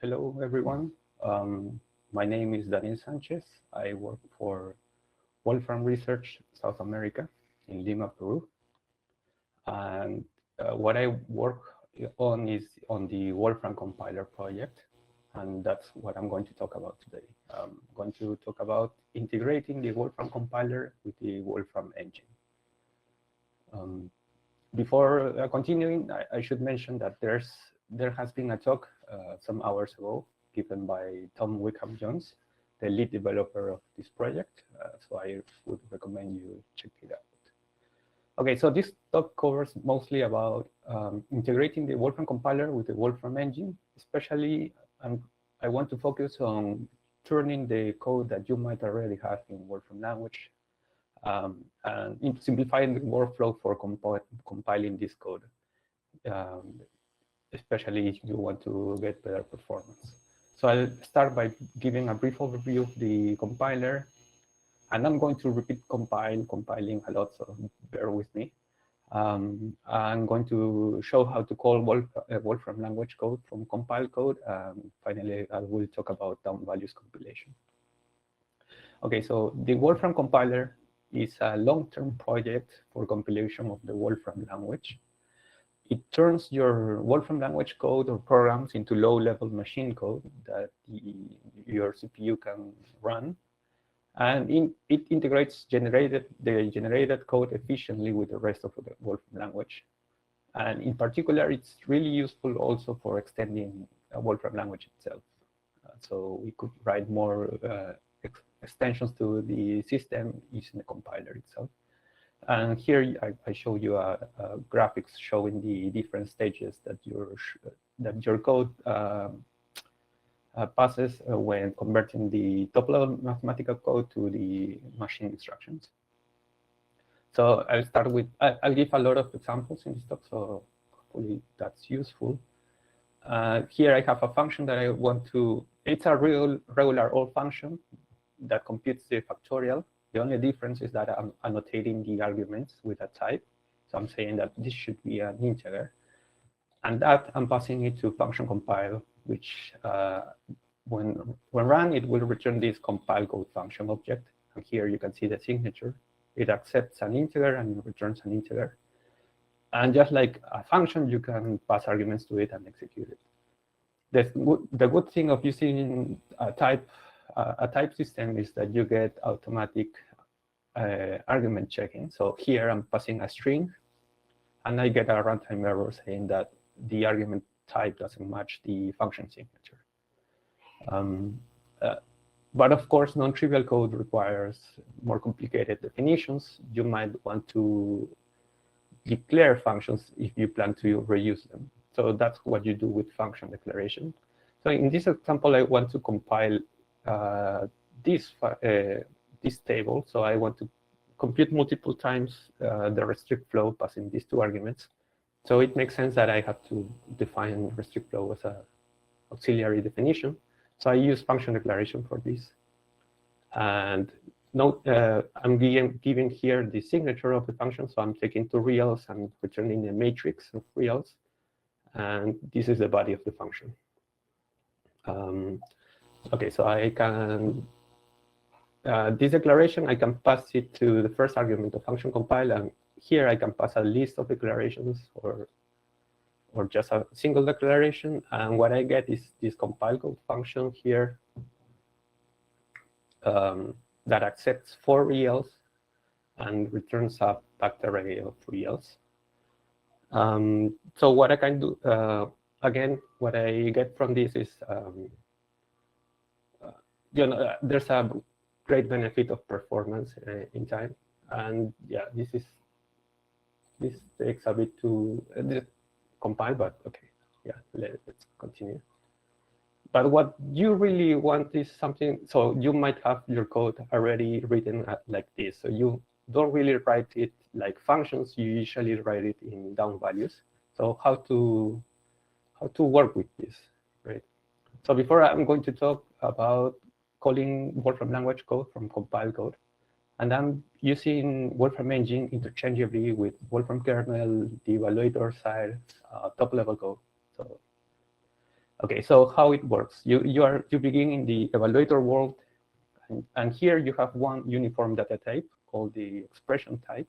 Hello, everyone. My name is Daniel Sanchez. I work for Wolfram Research South America in Lima, Peru. And what I work on is on the Wolfram Compiler project. And that's what I'm going to talk about today. I'm going to talk about integrating the Wolfram Compiler with the Wolfram Engine. Before continuing, I should mention that there has been a talk some hours ago given by Tom Wickham-Jones, the lead developer of this project. So I would recommend you check it out. Okay, so this talk covers mostly about integrating the Wolfram compiler with the Wolfram engine. Especially, I want to focus on turning the code that you might already have in Wolfram Language and simplifying the workflow for compiling this code, especially if you want to get better performance. So I'll start by giving a brief overview of the compiler. And I'm going to repeat compiling a lot, so bear with me. I'm going to show how to call Wolfram language code from compile code. Finally, I will talk about DownValues compilation. Okay, so the Wolfram compiler is a long-term project for compilation of the Wolfram language. It turns your Wolfram language code or programs into low-level machine code that your CPU can run. And it integrates the generated code efficiently with the rest of the Wolfram language. And in particular, it's really useful also for extending Wolfram language itself. So we could write more extensions to the system using the compiler itself. And here I show you graphics showing the different stages that your code passes when converting the top-level mathematical code to the machine instructions. So I'll start with, I'll give a lot of examples in this talk, so hopefully that's useful. Here I have a function that I want to, it's a regular old function that computes the factorial. The only difference is that I'm annotating the arguments with a type. So I'm saying that this should be an integer. And that I'm passing it to function compile, which when run, it will return this compile code function object. And here you can see the signature. It accepts an integer and it returns an integer. And just like a function, you can pass arguments to it and execute it. The good thing of using a type system is that you get automatic argument checking. So here I'm passing a string, and I get a runtime error saying that the argument type doesn't match the function signature. But of course, non-trivial code requires more complicated definitions. You might want to declare functions if you plan to reuse them. So that's what you do with function declaration. So in this example, I want to compile this table. So I want to compute multiple times the restrict flow passing these two arguments. So it makes sense that I have to define restrict flow as an auxiliary definition. So I use function declaration for this. And note, I'm giving here the signature of the function. So I'm taking two reals and returning a matrix of reals. And this is the body of the function. Okay, so I can, this declaration, I can pass it to the first argument of function compile. And here I can pass a list of declarations or just a single declaration. And what I get is this compile code function here that accepts 4 reals and returns a packed array of reals. So what I can do, again, what I get from this is, there's a great benefit of performance in time. And yeah, this takes a bit to compile, but okay, yeah, let's continue. But what you really want is something, so you might have your code already written like this. So you don't really write it like functions, you usually write it in DownValues. So how to work with this, right? So before I'm going to talk about calling Wolfram language code from compile code. And I'm using Wolfram Engine interchangeably with Wolfram kernel, the evaluator side, top-level code. So Okay, so how it works? You begin in the evaluator world, and here you have one uniform data type called the expression type.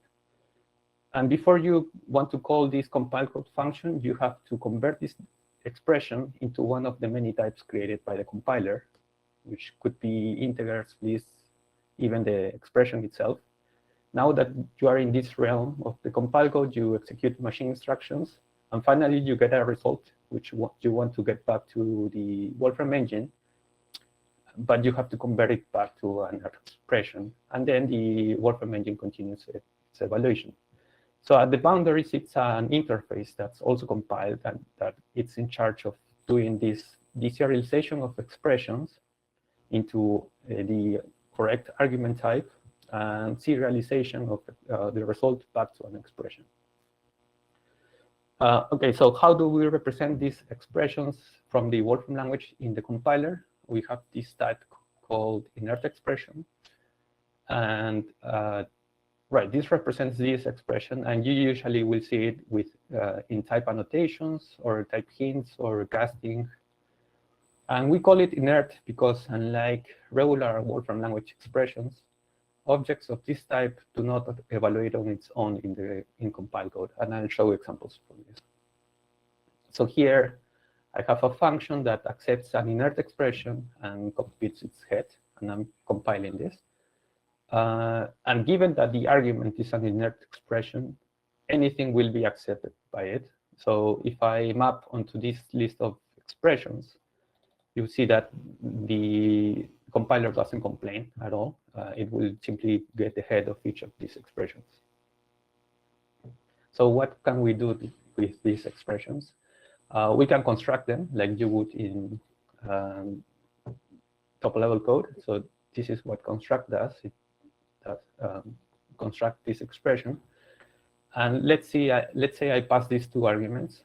And before you want to call this compile code function, you have to convert this expression into one of the many types created by the compiler, which could be integers, lists, even the expression itself. Now that you are in this realm of the compile code, you execute machine instructions, and finally you get a result which you want to get back to the Wolfram engine, but you have to convert it back to an expression, and then the Wolfram engine continues its evaluation. So at the boundaries, it's an interface that's also compiled, and that it's in charge of doing this deserialization of expressions into the correct argument type and serialization of the result back to an expression. Okay, so how do we represent these expressions from the Wolfram language in the compiler? We have this type called inert expression, and right, this represents this expression, and you usually will see it with in type annotations or type hints or casting. And we call it inert because, unlike regular Wolfram language expressions, objects of this type do not evaluate on its own in compile code, and I'll show examples for this. So here I have a function that accepts an inert expression and computes its head, and I'm compiling this. And given that the argument is an inert expression, anything will be accepted by it. So if I map onto this list of expressions, you see that the compiler doesn't complain at all. It will simply get the head of each of these expressions. So what can we do with these expressions? We can construct them like you would in top-level code. So this is what construct does. It does construct this expression. And let's say I pass these two arguments.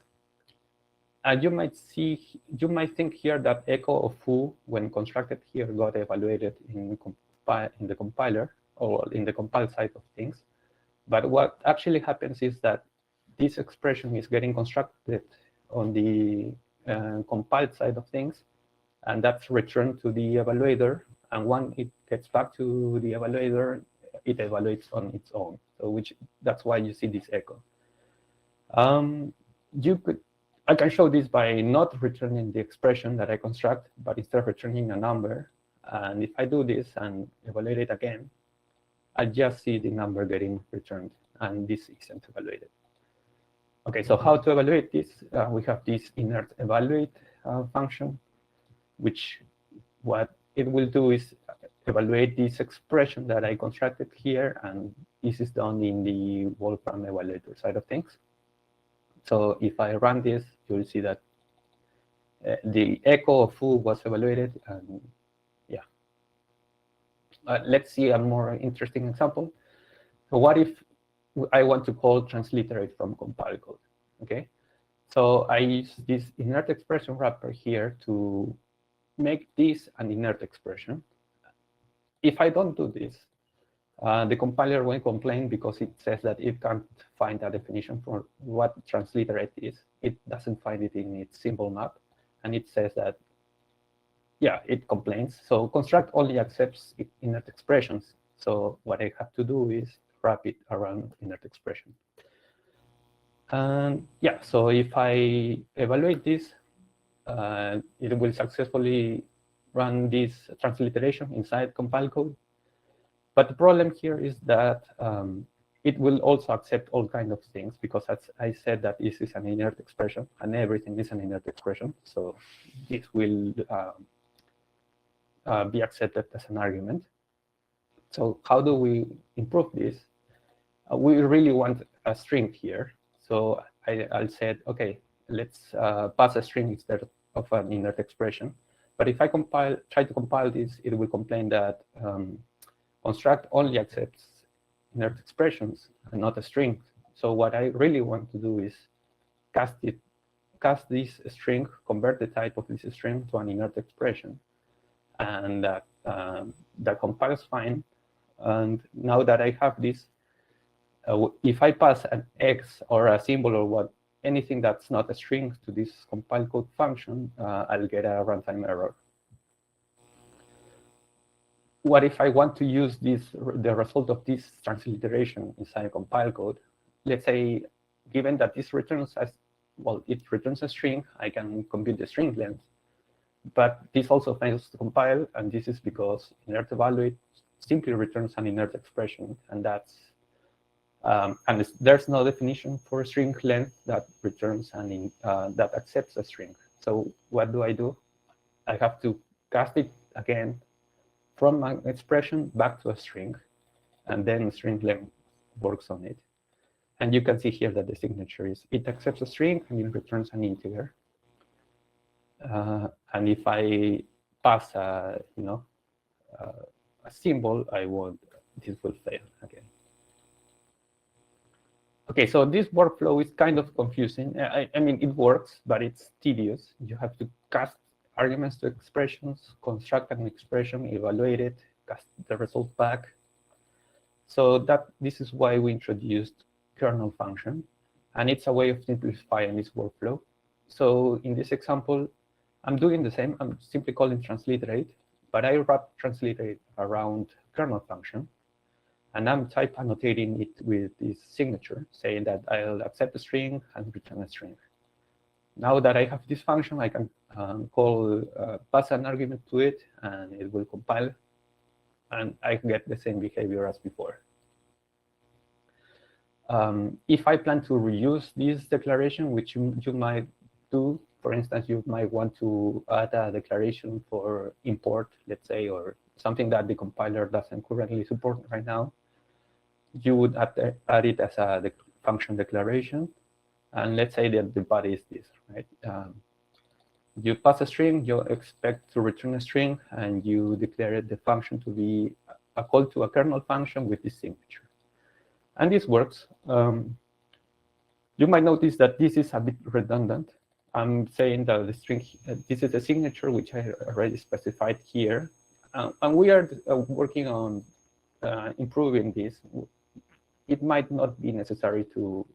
And you might think here that echo of foo, when constructed here, got evaluated in the compiler or in the compile side of things. But what actually happens is that this expression is getting constructed on the compiled side of things, and that's returned to the evaluator. And when it gets back to the evaluator, it evaluates on its own. So that's why you see this echo. I can show this by not returning the expression that I construct, but instead returning a number. And if I do this and evaluate it again, I just see the number getting returned, and this isn't evaluated. Okay, so how to evaluate this? We have this inert evaluate function, which what it will do is evaluate this expression that I constructed here, and this is done in the Wolfram evaluator side of things. So if I run this, you'll see that the echo of foo was evaluated, and yeah. Let's see a more interesting example. So what if I want to call transliterate from compile code? Okay, so I use this inert expression wrapper here to make this an inert expression. If I don't do this, the compiler won't complain because it says that it can't find a definition for what transliterate is. It doesn't find it in its symbol map, and it says that, yeah, it complains. So construct only accepts inert expressions. So what I have to do is wrap it around inert expression. And yeah, so if I evaluate this, it will successfully run this transliteration inside compile code. But the problem here is that it will also accept all kinds of things, because as I said that this is an inert expression, and everything is an inert expression. So this will be accepted as an argument. So how do we improve this? We really want a string here. So I'll say, OK, let's pass a string instead of an inert expression. But if I try to compile this, it will complain that construct only accepts inert expressions and not a string. So what I really want to do is cast this string, convert the type of this string to an inert expression, and that compiles fine. And now that I have this, if I pass an X or a symbol or anything that's not a string to this compile code function, I'll get a runtime error. What if I want to use the result of this transliteration inside compile code? Let's say, given that this returns it returns a string, I can compute the string length. But this also fails to compile, and this is because KernelEvaluate simply returns an inert expression, and that's there's no definition for string length that returns that accepts a string. So what do? I have to cast it again from an expression back to a string, and then string length works on it. And you can see here that the signature is it accepts a string and it returns an integer. And if I pass a symbol, this will fail again. Okay, so this workflow is kind of confusing. I mean, it works, but it's tedious. You have to cast arguments to expressions, construct an expression, evaluate it, cast the result back. So this is why we introduced KernelFunction, and it's a way of simplifying this workflow. So in this example, I'm doing the same. I'm simply calling transliterate, but I wrap transliterate around KernelFunction, and I'm type annotating it with this signature, saying that I'll accept a string and return a string. Now that I have this function, I can pass an argument to it, and it will compile, and I get the same behavior as before. If I plan to reuse this declaration, which you might do, for instance, you might want to add a declaration for import, let's say, or something that the compiler doesn't currently support right now, you would add it as a function declaration. And let's say that the body is this, right? You pass a string, you expect to return a string, and you declare the function to be a call to a kernel function with this signature. And this works. You might notice that this is a bit redundant. I'm saying that the string, this is a signature, which I already specified here. And we are working on improving this. It might not be necessary to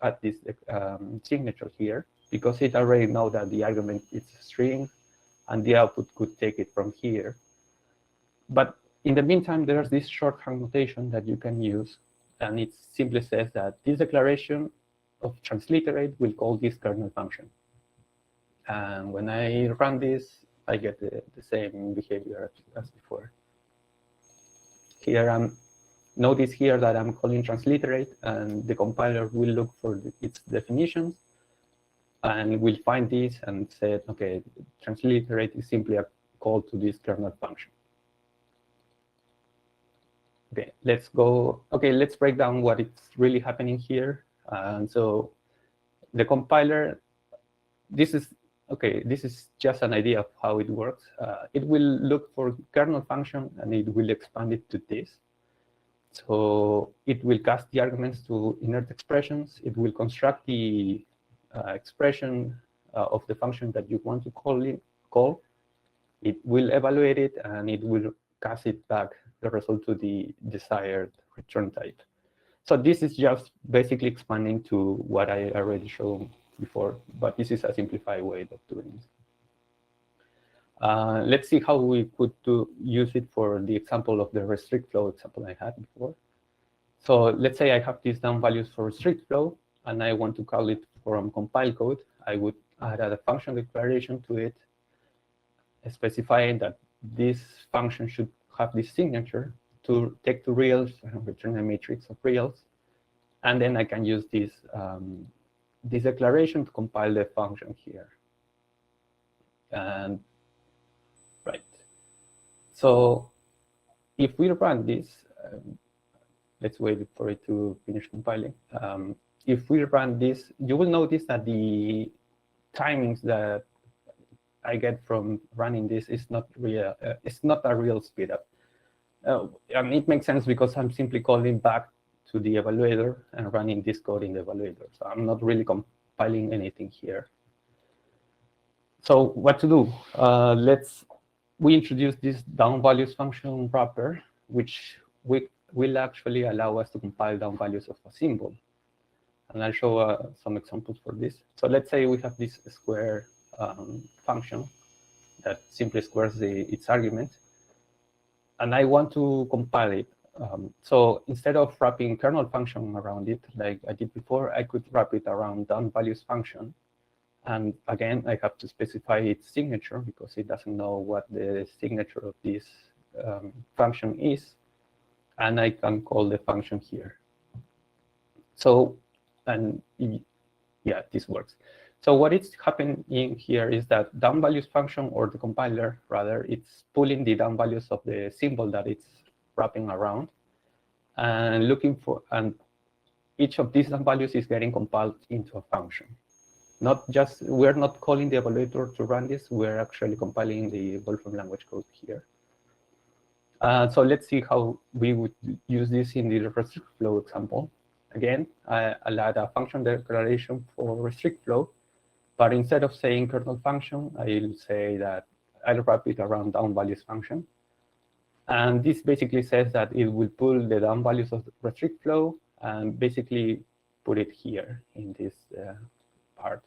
add this signature here, because it already knows that the argument is a string, and the output could take it from here. But in the meantime, there's this shorthand notation that you can use, and it simply says that this declaration of transliterate will call this kernel function. And when I run this, I get the same behavior as before. Here, notice here that I'm calling transliterate, and the compiler will look for its definitions, and will find this and say, okay, transliterate is simply a call to this kernel function. Okay, let's go. Okay, let's break down what is really happening here. And so the compiler, this is just an idea of how it works. It will look for kernel function, and it will expand it to this. So it will cast the arguments to inert expressions. It will construct the expression of the function that you want to call. It will evaluate it, and it will cast it back, the result, to the desired return type. So this is just basically expanding to what I already showed before, but this is a simplified way of doing this. Let's see how we could use it for the example of the restrict flow example I had before. So let's say I have these down values for restrict flow, and I want to call it from compile code. I would add a function declaration to it, specifying that this function should have this signature to take two reals and return a matrix of reals. And then I can use this declaration to compile the function here. And right. So if we run this, let's wait for it to finish compiling. If we run this, you will notice that the timings that I get from running this is not real. It's not a real speed up. And it makes sense because I'm simply calling back to the evaluator and running this code in the evaluator. So I'm not really compiling anything here. So what to do? We introduce this DownValues function wrapper, which will actually allow us to compile down values of a symbol. And I'll show some examples for this. So let's say we have this square function that simply squares its argument. And I want to compile it. So instead of wrapping kernel function around it, like I did before, I could wrap it around DownValues function. And again, I have to specify its signature because it doesn't know what the signature of this function is. And I can call the function here. So, and yeah, this works. So what is happening here is that DownValues function, or the compiler rather, it's pulling the DownValues of the symbol that it's wrapping around and looking for, and each of these DownValues is getting compiled into a function. Not just, we're not calling the evaluator to run this, we're actually compiling the Wolfram language code here. So let's see how we would use this in the restrict flow example. Again, I'll add a function declaration for restrict flow, but instead of saying kernel function, I'll say that I'll wrap it around DownValues function. And this basically says that it will pull the DownValues of the restrict flow and basically put it here in this part.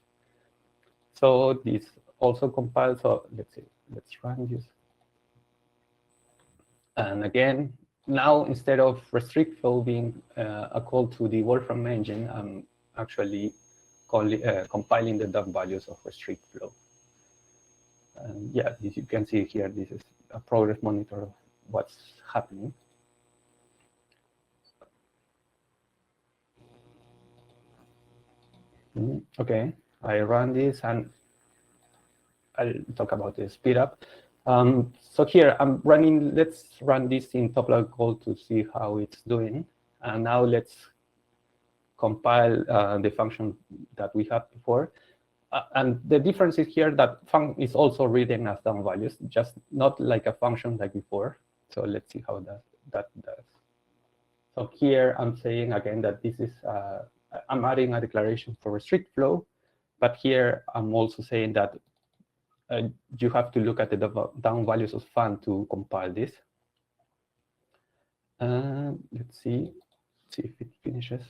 So this also compiles. So let's see, let's run this. And again, now instead of restrict flow being a call to the Wolfram engine, I'm actually compiling the DownValues of restrict flow. And yeah, as you can see here, this is a progress monitor of what's happening. Okay, I run this and I'll talk about the speed up. So here I'm running, let's run this in top level code to see how it's doing. And now let's compile the function that we had before. And the difference is here that func is also reading as DownValues, just not like a function like before. So let's see how that does. So here I'm saying again that this is, I'm adding a declaration for restrict flow, but here I'm also saying that you have to look at the DownValues of fun to compile this. Let's see if it finishes.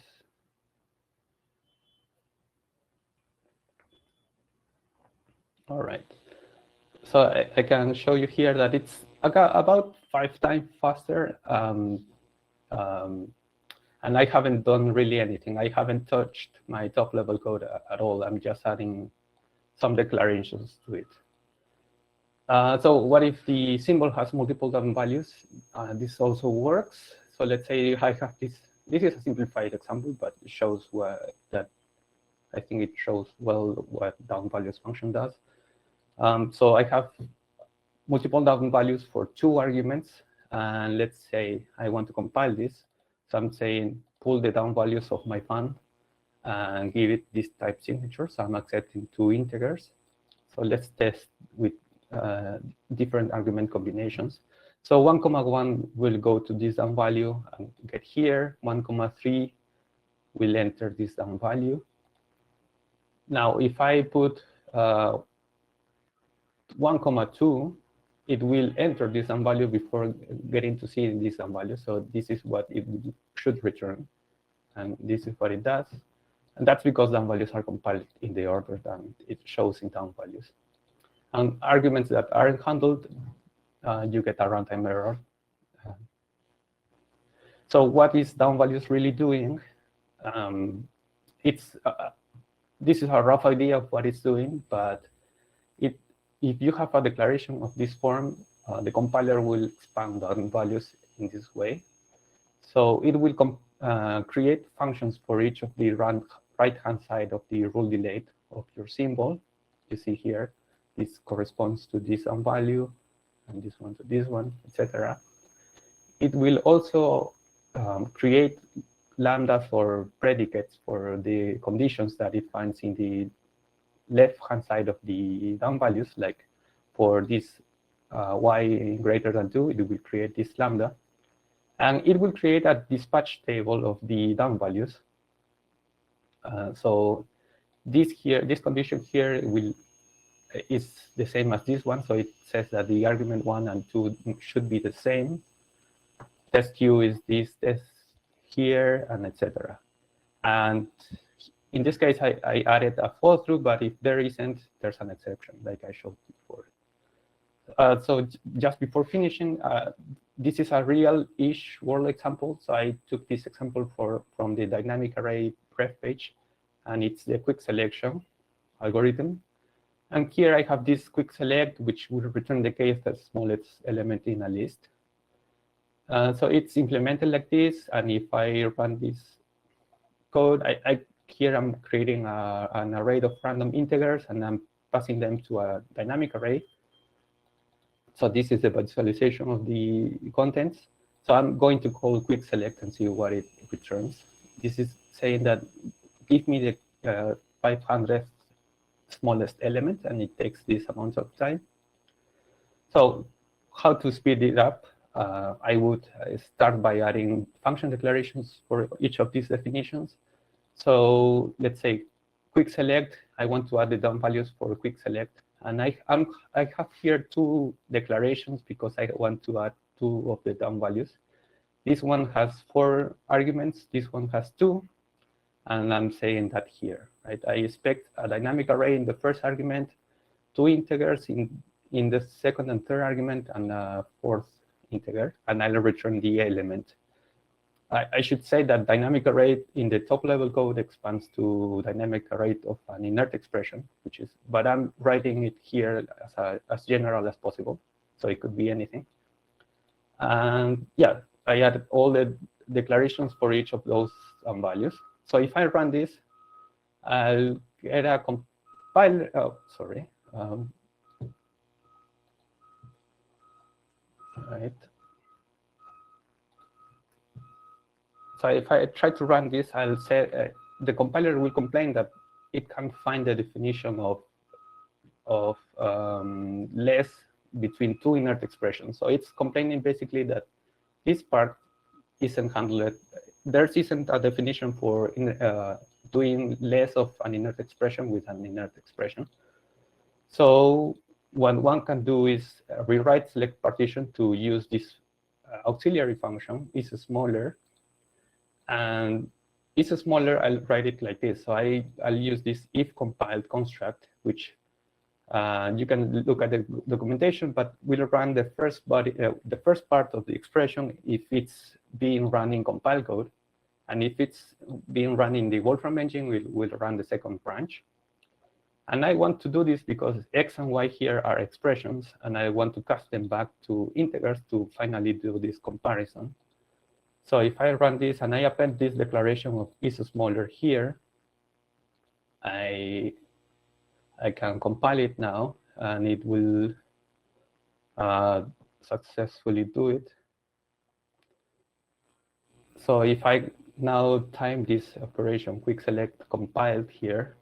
All right. So I can show you here that it's about 5 times faster. And I haven't done really anything. I haven't touched my top level code at all. I'm just adding some declarations to it. So what if the symbol has multiple DownValues? This also works. So let's say I have this. This is a simplified example, but it shows that I think it shows well what DownValues function does. So I have multiple DownValues for 2 arguments. And let's say I want to compile this. So I'm saying pull the DownValues of my fun and give it this type signature. So I'm accepting 2 integers. So let's test with different argument combinations. So 1,1 will go to this DownValue and get here. 1,3 will enter this DownValue. Now, if I put 1,2, it will enter this DownValue before getting to see this DownValue. So this is what it should return. And this is what it does. And that's because DownValues are compiled in the order that it shows in DownValues. And arguments that aren't handled, you get a runtime error. So what is DownValues really doing? This is a rough idea of what it's doing, but if you have a declaration of this form, the compiler will expand DownValues in this way. So it will create functions for each of the right-hand side of the rule delayed of your symbol. You see here, this corresponds to this DownValue, and this one to this one, etc. It will also create lambdas or predicates for the conditions that it finds in the left-hand side of the DownValues, like for this y greater than 2, it will create this lambda. And it will create a dispatch table of the DownValues. So this condition here is the same as this one. So it says that the argument 1 and 2 should be the same. Test Q is this test here, and etc. And in this case, I added a fall through, but if there isn't, there's an exception, like I showed before. So just before finishing, this is a real-ish world example. So I took this example from the dynamic array ref page, and it's the quick selection algorithm. And here I have this quick select, which will return the case the smallest element in a list. So it's implemented like this. And if I run this code, here I'm creating an array of random integers, and I'm passing them to a dynamic array. So this is the visualization of the contents. So I'm going to call quick select and see what it returns. This is saying that give me the 500th smallest element, and it takes this amount of time. So how to speed it up? I would start by adding function declarations for each of these definitions. So let's say quick select, I want to add the down values for quick select. And I have here 2 declarations because I want to add 2 of the down values. This one has 4 arguments. This one has 2. And I'm saying that here, right? I expect a dynamic array in the first argument, 2 integers in the second and third argument, and a 4th integer. And I'll return the element. I should say that dynamic array in the top level code expands to dynamic array of an inert expression, but I'm writing it here as general as possible. So it could be anything. And yeah, I added all the declarations for each of those values. So if I run this, I'll get a compiler. Oh, sorry. Right. So if I try to run this, I'll say the compiler will complain that it can't find the definition of less between 2 inert expressions. So it's complaining basically that this part isn't handled. There isn't a definition for doing less of an inert expression with an inert expression. So what one can do is rewrite select partition to use this auxiliary function, is smaller. And it's smaller, I'll write it like this. So I'll use this if compiled construct, which you can look at the documentation, but we'll run the first part of the expression if it's being run in compile code. And if it's being run in the Wolfram engine, we'll run the second branch. And I want to do this because X and Y here are expressions, and I want to cast them back to integers to finally do this comparison. So if I run this and I append this declaration of is smaller here, I can compile it now, and it will successfully do it. So if I now time this operation quick select compiled here,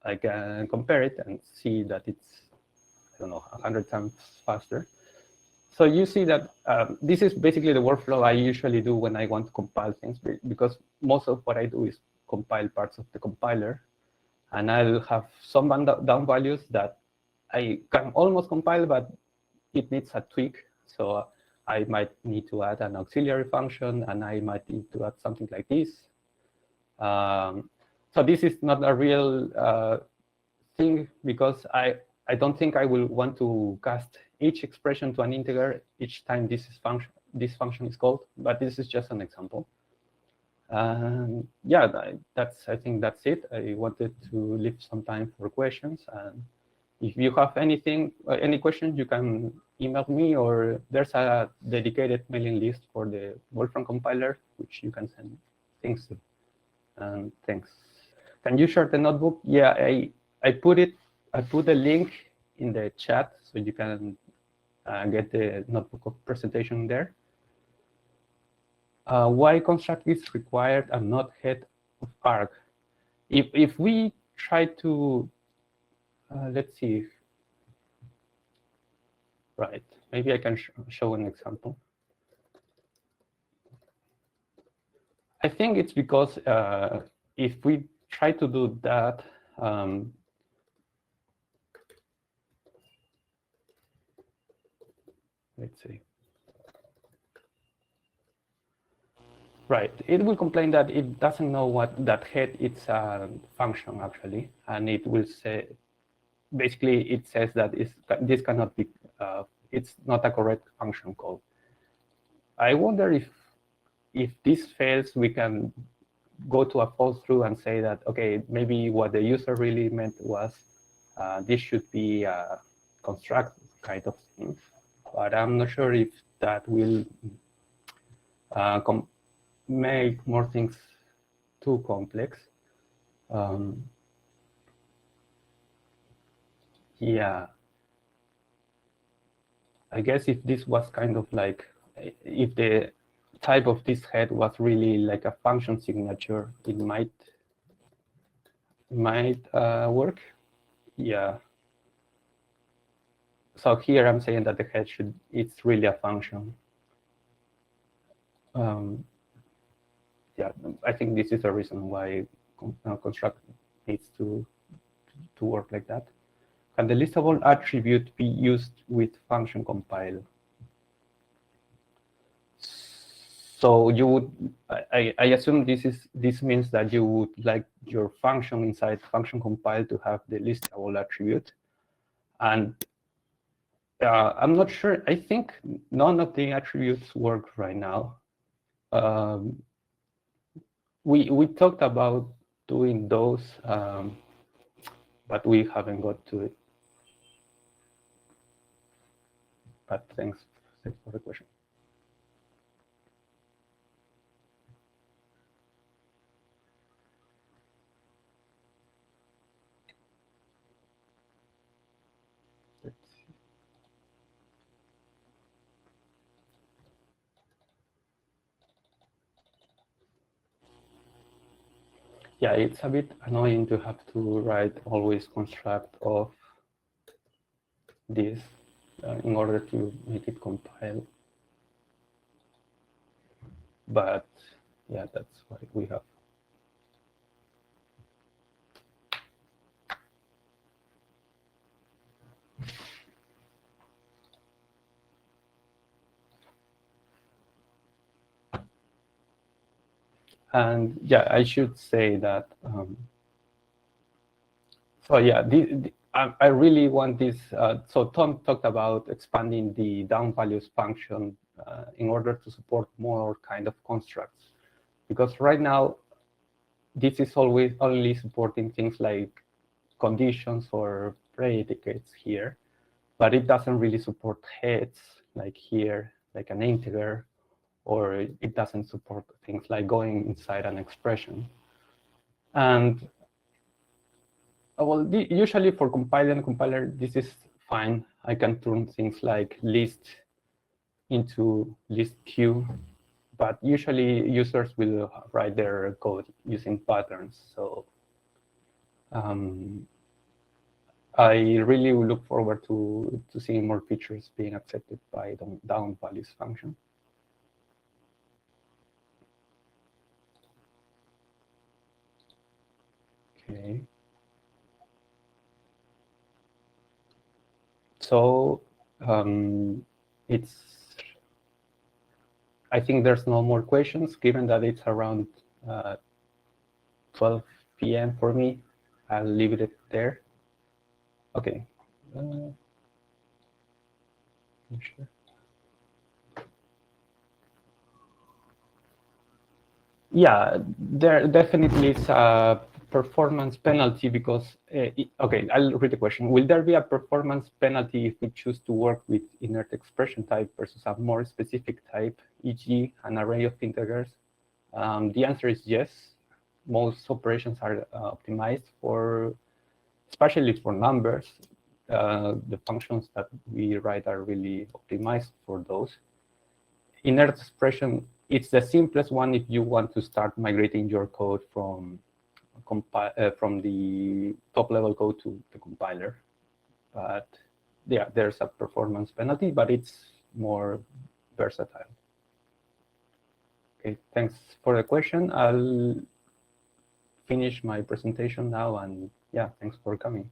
I can compare it and see that it's, I don't know, 100 times faster. So you see that this is basically the workflow I usually do when I want to compile things, because most of what I do is compile parts of the compiler. And I'll have some down values that I can almost compile, but it needs a tweak. So I might need to add an auxiliary function, and I might need to add something like this. So this is not a real thing, because I don't think I will want to cast each expression to an integer each time this function is called, but this is just an example. Yeah, I think that's it. I wanted to leave some time for questions, and if you have any questions, you can email me, or there's a dedicated mailing list for the Wolfram compiler, which you can send things to. And thanks. Can you share the notebook? Yeah, I put the link in the chat, so you can get the notebook of presentation there. Why construct is required and not head of arg? If we try to, let's see. Right, maybe I can show an example. I think it's because if we try to do that, let's see. Right. It will complain that it doesn't know what that head is a function actually, and it will say, basically it says that this cannot be, it's not a correct function call. I wonder if this fails, we can go to a false true and say that, okay, maybe what the user really meant was this should be a construct kind of thing, but I'm not sure if that will make more things too complex. Yeah, I guess if this was kind of like, if the type of this head was really like a function signature, it might work. Yeah. So here I'm saying that the head it's really a function. Yeah, I think this is the reason why construct needs to work like that. Can the listable attribute be used with function compile? So you would, I assume this means that you would like your function inside function compile to have the listable attribute. And I'm not sure, I think none of the attributes work right now. We talked about doing those, but we haven't got to it. But thanks for the question. Yeah, it's a bit annoying to have to write always construct of this in order to make it compile. But yeah, that's what we have. And yeah, I should say that. So yeah, I really want this. So Tom talked about expanding the DownValues function in order to support more kind of constructs, because right now this is always only supporting things like conditions or predicates here, but it doesn't really support heads like here, like an integer, or it doesn't support things like going inside an expression. And well, usually for compiler, this is fine. I can turn things like list into list queue, but usually users will write their code using patterns. So I really look forward to seeing more features being accepted by the DownValues function. Okay. So I think there's no more questions, given that it's around 12 p.m. for me. I'll leave it there. Okay. Sure. Yeah, there definitely is a performance penalty because, okay, I'll read the question. Will there be a performance penalty if we choose to work with inert expression type versus a more specific type, e.g. an array of integers? The answer is yes. Most operations are optimized for, especially for numbers. The functions that we write are really optimized for those. Inert expression, it's the simplest one if you want to start migrating your code from the top-level code to the compiler. But yeah, there's a performance penalty, but it's more versatile. Okay, thanks for the question. I'll finish my presentation now, and yeah, thanks for coming.